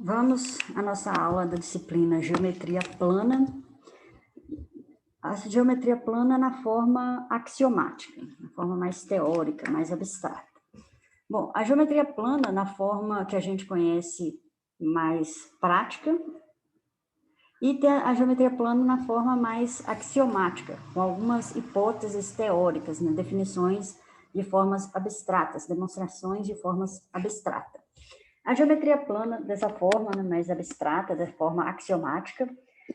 Vamos à nossa aula da disciplina Geometria Plana. A geometria plana na forma axiomática, na forma mais teórica, mais abstrata. Bom, a geometria plana na forma que a gente conhece mais prática e tem a geometria plana na forma mais axiomática, com algumas hipóteses teóricas, né? Definições de formas abstratas, demonstrações de formas abstratas. A geometria plana, dessa forma, né, mais abstrata, da forma axiomática,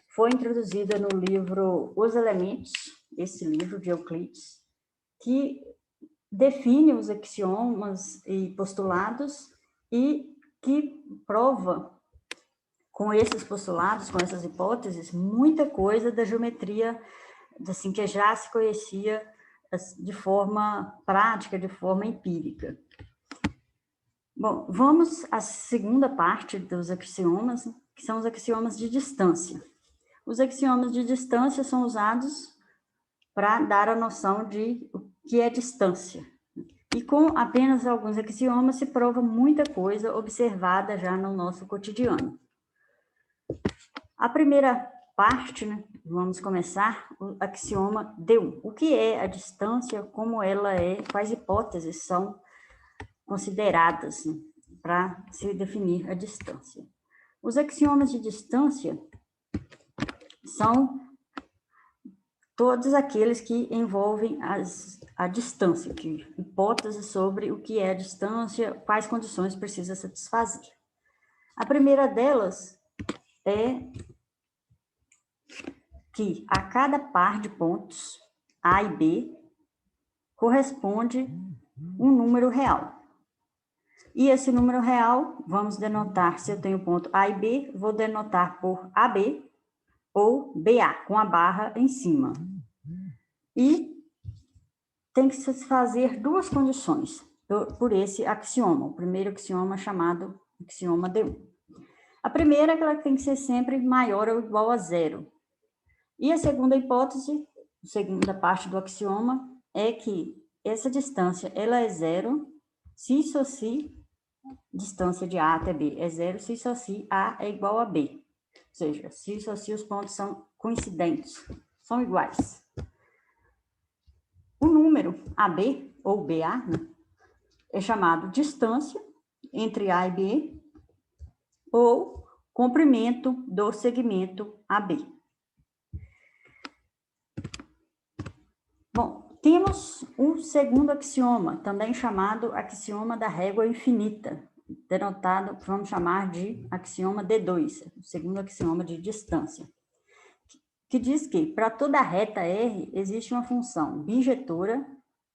foi introduzida no livro Os Elementos, esse livro de Euclides, que define os axiomas e postulados e que prova, com esses postulados, com essas hipóteses, muita coisa da geometria, assim, que já se conhecia de forma prática, de forma empírica. Bom, vamos à segunda parte dos axiomas, que são os axiomas de distância. Os axiomas de distância são usados para dar a noção de o que é distância. E com apenas alguns axiomas se prova muita coisa observada já no nosso cotidiano. A primeira parte, né, vamos começar, o axioma D1. O que é a distância, como ela é, quais hipóteses são consideradas, né, para se definir a distância. Os axiomas de distância são todos aqueles que envolvem a distância, que hipóteses sobre o que é a distância, quais condições precisa satisfazer. A primeira delas é que a cada par de pontos A e B corresponde um número real. E esse número real, vamos denotar, se eu tenho ponto A e B, vou denotar por AB ou BA, com a barra em cima. E tem que se fazer duas condições por esse axioma. O primeiro axioma chamado axioma D1. A primeira é que ela tem que ser sempre maior ou igual a zero. E a segunda hipótese, a segunda parte do axioma, é que essa distância ela é zero se e só se distância de A até B é zero, se e só se A é igual a B. Ou seja, se e só se os pontos são coincidentes, são iguais. O número AB, ou BA, né, é chamado distância entre A e B, ou comprimento do segmento AB. Bom, temos um segundo axioma, também chamado axioma da régua infinita, denotado, vamos chamar de axioma D2, o segundo axioma de distância, que diz que para toda reta R existe uma função bijetora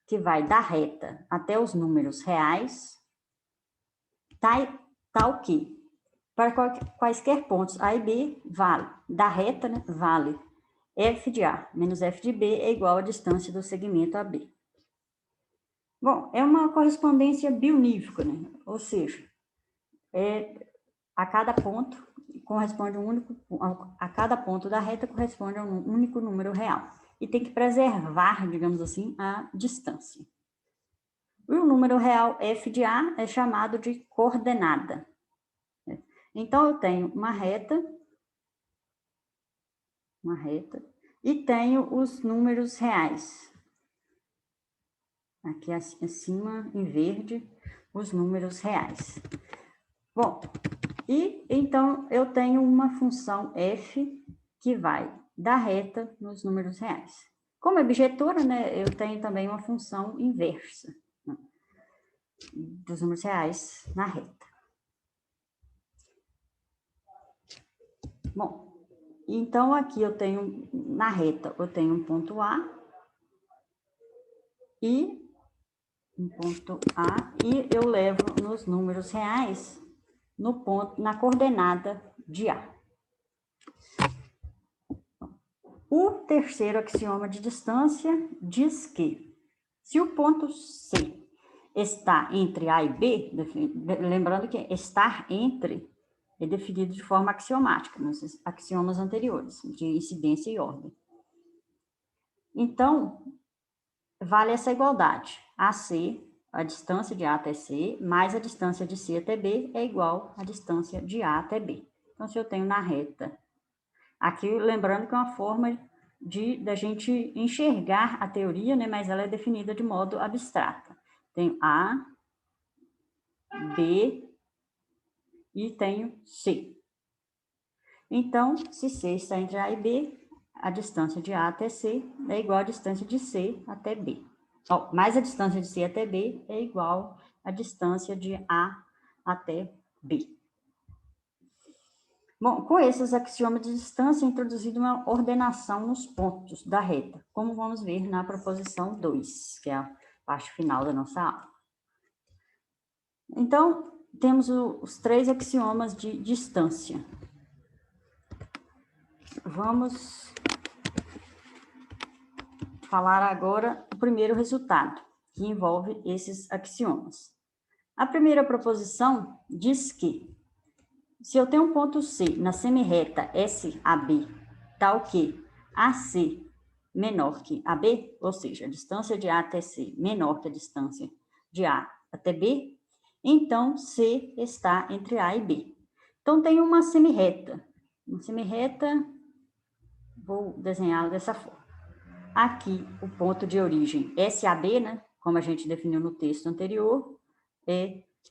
que vai da reta até os números reais, tal que para quaisquer pontos A e B, vale, da reta, né, vale f de A menos f de B é igual à distância do segmento AB. Bom, é uma correspondência bionívoca, né? Ou seja, a cada ponto corresponde a cada ponto da reta corresponde a um único número real. E tem que preservar, digamos assim, a distância. E o número real f de A é chamado de coordenada. Então, eu tenho uma reta, e tenho os números reais. Aqui acima, em verde, os números reais. Bom, e então eu tenho uma função f que vai da reta nos números reais. Como é bijetora, né, eu tenho também uma função inversa, né, dos números reais na reta. Bom, então aqui eu tenho, na reta, eu tenho um ponto A e eu levo nos números reais no ponto, na coordenada de A. O terceiro axioma de distância diz que se o ponto C está entre A e B, lembrando que estar entre é definido de forma axiomática, nos axiomas anteriores, de incidência e ordem. Então, vale essa igualdade. AC a distância de A até C, mais a distância de C até B é igual à distância de A até B. Então, se eu tenho na reta, aqui lembrando que é uma forma da gente enxergar a teoria, né, mas ela é definida de modo abstrato. Tenho A, B e tenho C. Então, se C está entre A e B, a distância de A até C é igual à distância de C até B. Mais a distância de C até B é igual à distância de A até B. Bom, com esses axiomas de distância, é introduzida uma ordenação nos pontos da reta, como vamos ver na proposição 2, que é a parte final da nossa aula. Então, temos os 3 axiomas de distância. Vamos falar agora do primeiro resultado, que envolve esses axiomas. A primeira proposição diz que, se eu tenho um ponto C na semirreta SAB, tal que AC menor que AB, ou seja, a distância de A até C menor que a distância de A até B, então C está entre A e B. Então, tem uma semirreta. Uma semirreta, vou desenhá-la dessa forma. Aqui, o ponto de origem SAB, né, como a gente definiu no texto anterior,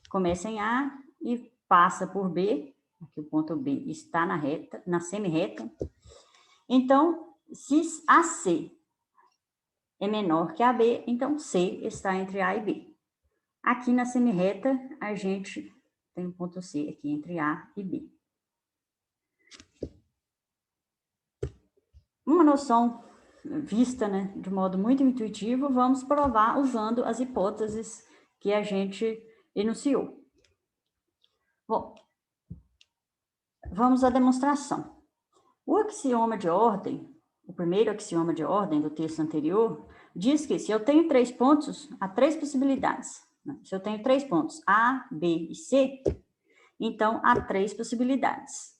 começa em A e passa por B. Aqui o ponto B está na reta, na semirreta. Então, se AC é menor que AB, então C está entre A e B. Aqui na semirreta, a gente tem um ponto C aqui entre A e B. Uma noção vista, né, de modo muito intuitivo, vamos provar usando as hipóteses que a gente enunciou. Bom, vamos à demonstração. O axioma de ordem, o primeiro axioma de ordem do texto anterior, diz que se eu tenho 3 pontos, há 3 possibilidades. Se eu tenho 3 pontos, A, B e C, então há 3 possibilidades.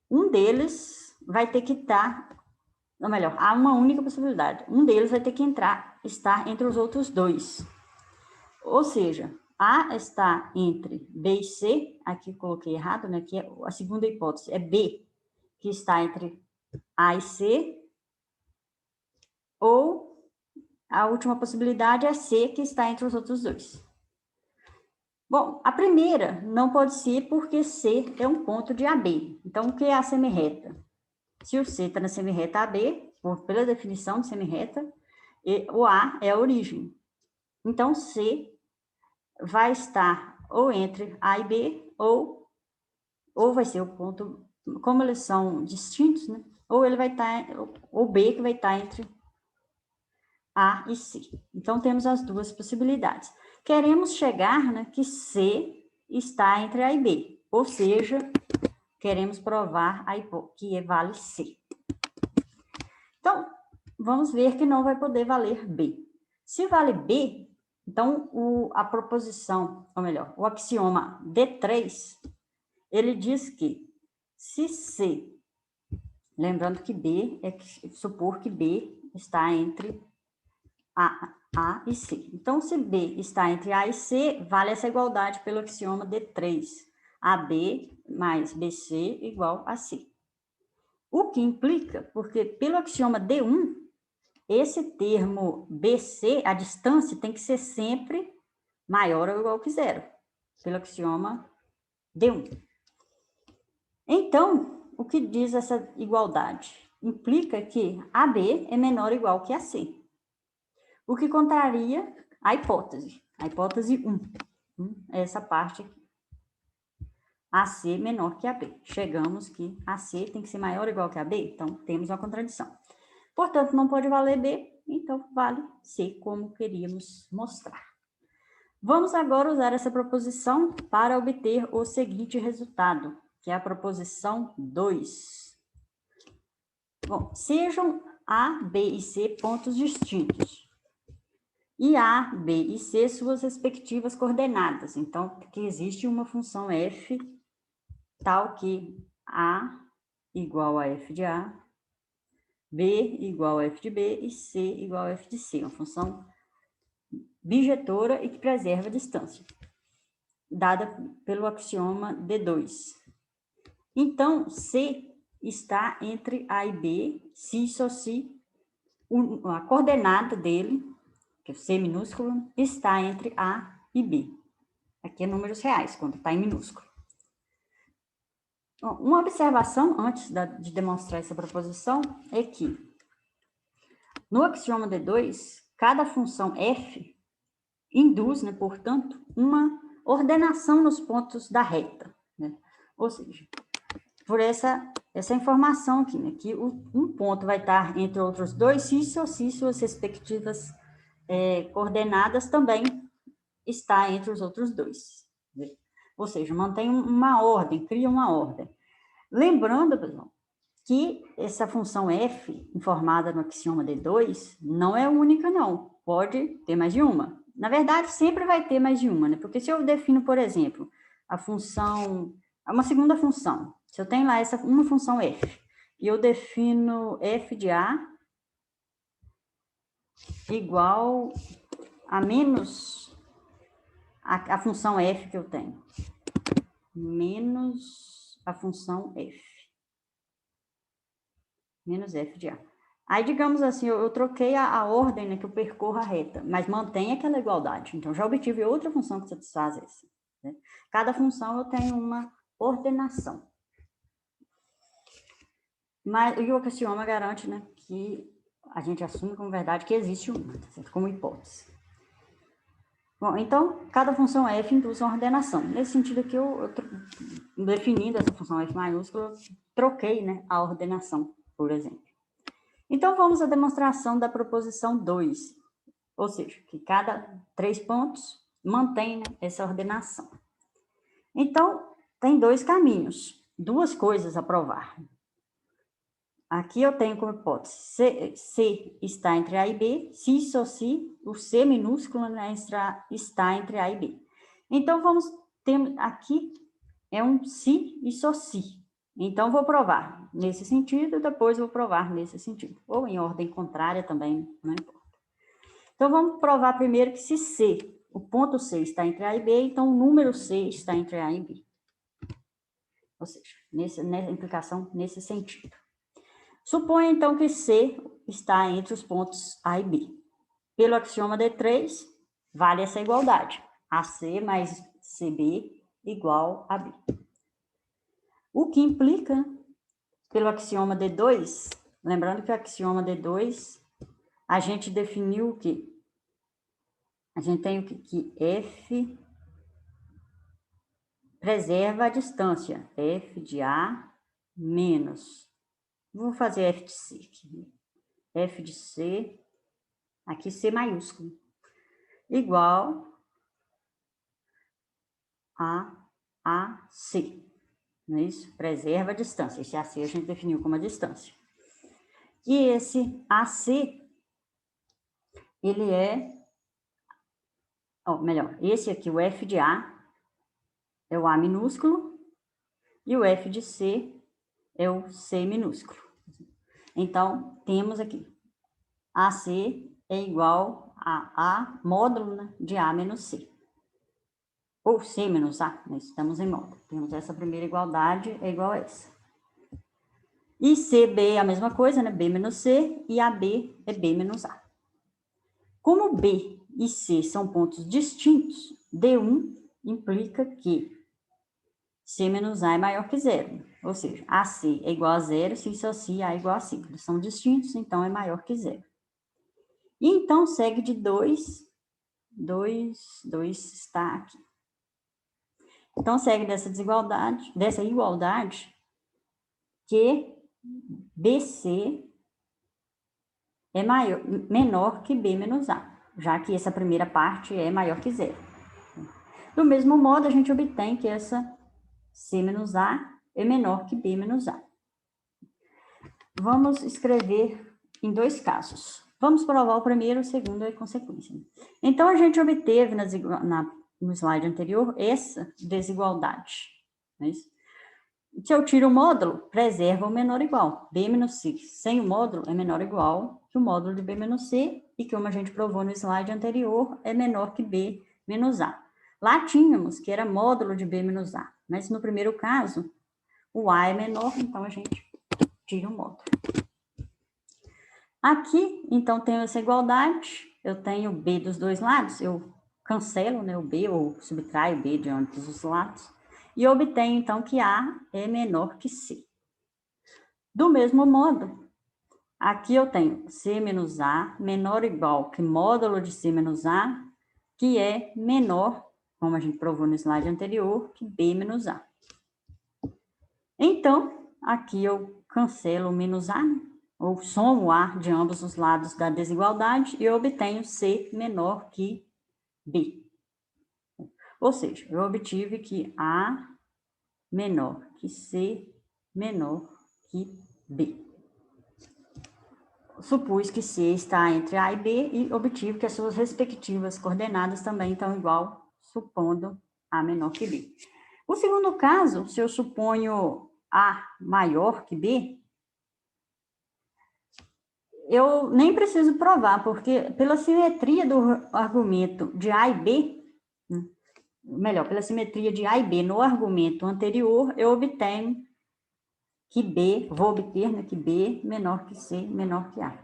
Um deles vai ter que estar, ou melhor, há uma única possibilidade. Um deles vai ter que estar entre os outros 2. Ou seja, A está entre B e C, aqui coloquei errado, né? Aqui a segunda hipótese é B, que está entre A e C, ou a última possibilidade é C, que está entre os outros 2. Bom, a primeira não pode ser porque C é um ponto de AB. Então, o que é a semirreta? Se o C está na semirreta AB, pela definição de semirreta, o A é a origem. Então, C vai estar ou entre A e B, ou vai ser o ponto, como eles são distintos, né? Ou ele vai estar, ou B que vai estar entre A e C. Então, temos as duas possibilidades. Queremos chegar, né, que C está entre A e B, ou seja, queremos provar que vale C. Então, vamos ver que não vai poder valer B. Se vale B, então a proposição, ou melhor, o axioma D3, ele diz que se C, lembrando que B supor que B está entre A e C. Então, se B está entre A e C, vale essa igualdade pelo axioma D3. AB mais BC igual a C. O que implica, porque pelo axioma D1, esse termo BC, a distância, tem que ser sempre maior ou igual que zero, pelo axioma D1. Então, o que diz essa igualdade? Implica que AB é menor ou igual que AC, o que contraria a hipótese 1, essa parte aqui. AC menor que AB. Chegamos que AC tem que ser maior ou igual que AB, então temos uma contradição. Portanto, não pode valer B, então vale C, como queríamos mostrar. Vamos agora usar essa proposição para obter o seguinte resultado, que é a proposição 2. Bom, sejam A, B e C pontos distintos. E A, B e C suas respectivas coordenadas. Então, que existe uma função f tal que A igual a f de A, B igual a f de B e C igual a f de C. Uma função bijetora e que preserva a distância, dada pelo axioma D2. Então, C está entre A e B, se e só se a coordenada dele, que é o C minúsculo, está entre A e B. Aqui é números reais, quando está em minúsculo. Uma observação antes de demonstrar essa proposição é que no axioma D2, cada função f induz, né, portanto, uma ordenação nos pontos da reta, né? Ou seja, por essa informação aqui, né, que um ponto vai estar entre outros dois, se suas respectivas coordenadas também está entre os outros dois, né? Ou seja, mantém uma ordem, cria uma ordem. Lembrando, pessoal, que essa função f, informada no axioma D2, não é única, não. Pode ter mais de uma. Na verdade, sempre vai ter mais de uma, né? Porque se eu defino, por exemplo, a função, uma segunda função, se eu tenho lá uma função f, e eu defino f de a igual a menos a função f que eu tenho, menos a função f. Menos f de a. Aí, digamos assim, eu troquei a ordem, né, que eu percorro a reta, mas mantém aquela igualdade. Então, já obtive outra função que satisfaz essa, né? Cada função eu tenho uma ordenação. Mas o axioma garante, né, que a gente assume como verdade que existe uma, como hipótese. Bom, então, cada função f induz uma ordenação. Nesse sentido aqui, definindo essa função f maiúscula, eu troquei, né, a ordenação, por exemplo. Então, vamos à demonstração da proposição 2, ou seja, que cada 3 pontos mantém, né, essa ordenação. Então, tem 2 caminhos, 2 coisas a provar. Aqui eu tenho como hipótese C está entre A e B, se e só se o C minúsculo, né, está entre A e B. Então, ter aqui é um se e só se. Então, vou provar nesse sentido, depois vou provar nesse sentido. Ou em ordem contrária também, não importa. Então, vamos provar primeiro que se C, o ponto C está entre A e B, então o número C está entre A e B. Ou seja, nessa implicação, nesse sentido. Suponha, então, que C está entre os pontos A e B. Pelo axioma D3, vale essa igualdade. AC mais CB igual a B. O que implica, pelo axioma D2, lembrando que o axioma D2, a gente definiu o quê? A gente tem o quê? Que F preserva a distância. F de A menos, vou fazer F de C aqui. F de C, aqui C maiúsculo, igual a AC. Não é isso? Preserva a distância. Esse AC a gente definiu como a distância. E esse AC, ele esse aqui, o F de A, é o A minúsculo, e o F de C é o C minúsculo. Então, temos aqui, AC é igual a módulo, né, de A menos C. Ou C menos A, nós estamos em módulo. Temos essa primeira igualdade, é igual a essa. E CB é a mesma coisa, né? B menos C, e AB é B menos A. Como B e C são pontos distintos, D1 implica que C menos A é maior que zero. Ou seja, AC é igual a zero, se só se A é igual a 5. Eles são distintos, então é maior que zero. E então segue de 2 está aqui. Então segue dessa igualdade, que BC é menor que B menos A, já que essa primeira parte é maior que zero. Do mesmo modo, a gente obtém que essa C menos A é menor que B menos A. Vamos escrever em 2 casos. Vamos provar o primeiro, o segundo é consequência. Então, a gente obteve no slide anterior essa desigualdade. Não é isso? Se eu tiro o módulo, preserva o menor igual. B menos C sem o módulo é menor ou igual que o módulo de B menos C, e como a gente provou no slide anterior, é menor que B menos A. Lá tínhamos que era módulo de B menos A, mas no primeiro caso, o A é menor, então a gente tira o módulo. Aqui, então, tenho essa igualdade, eu tenho B dos dois lados, eu cancelo, né, o B, ou subtraio o B de ambos os lados, e obtenho, então, que A é menor que C. Do mesmo modo, aqui eu tenho C menos A menor ou igual que módulo de C menos A, que é menor, como a gente provou no slide anterior, que B menos A. Então, aqui eu cancelo o menos A, né? Ou somo A de ambos os lados da desigualdade e eu obtenho C menor que B. Ou seja, eu obtive que A menor que C menor que B. Supus que C está entre A e B e obtive que as suas respectivas coordenadas também estão igual, supondo A menor que B. O segundo caso, se eu suponho A maior que B, eu nem preciso provar, porque pela simetria do argumento de A e B, melhor, pela simetria de A e B no argumento anterior, eu obtenho que B, vou obter, né, que B menor que C, menor que A.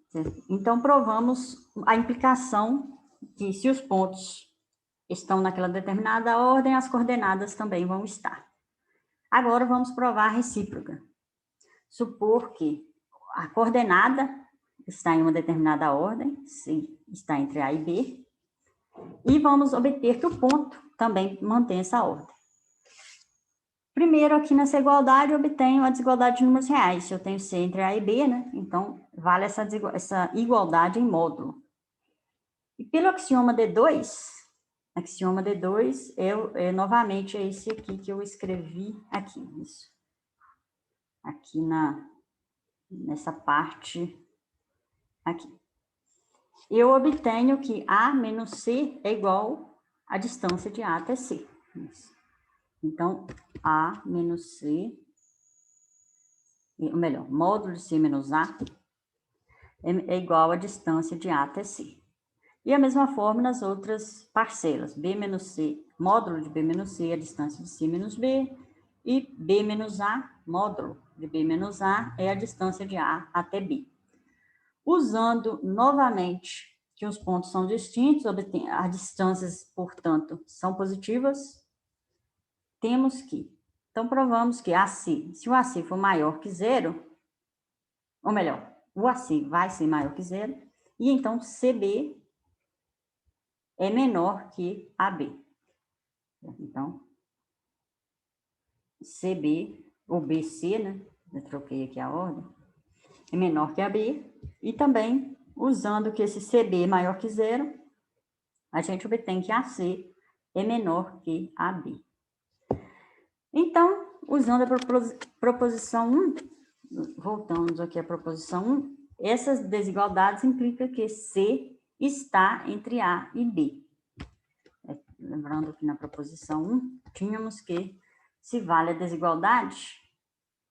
Certo? Então, provamos a implicação que se os pontos estão naquela determinada ordem, as coordenadas também vão estar. Agora, vamos provar a recíproca. Supor que a coordenada está em uma determinada ordem, se está entre A e B, e vamos obter que o ponto também mantém essa ordem. Primeiro, aqui nessa igualdade, eu obtenho a desigualdade de números reais. Se eu tenho C entre A e B, né? Então, vale essa igualdade em módulo. E pelo axioma D2 novamente é esse aqui que eu escrevi aqui, isso. Aqui nessa parte aqui. Eu obtenho que A menos C é igual à distância de A até C. Isso. Então, A menos C, ou melhor, módulo de C menos A é igual à distância de A até C. E a mesma forma nas outras parcelas. B menos C, módulo de B menos C é a distância de C menos B. E B menos A, módulo de B menos A, é a distância de A até B. Usando novamente que os pontos são distintos, as distâncias, portanto, são positivas, temos que, então provamos que AC, se o AC for maior que zero, ou melhor, o AC vai ser maior que zero, e então CB é menor que AB. Então, CB, ou BC, né? Eu troquei aqui a ordem, é menor que AB, e também, usando que esse CB é maior que zero, a gente obtém que AC é menor que AB. Então, usando a proposição 1, voltamos aqui à proposição 1, essas desigualdades implicam que C está entre A e B. Lembrando que na proposição 1, tínhamos que, se vale a desigualdade,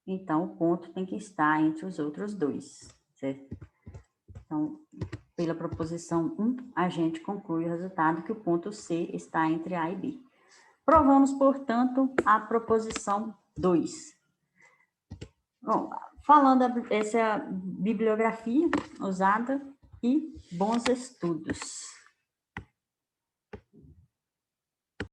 então o ponto tem que estar entre os outros dois, certo? Então, pela proposição 1, a gente conclui o resultado que o ponto C está entre A e B. Provamos, portanto, a proposição 2. Bom, falando, essa é a bibliografia usada e bons estudos.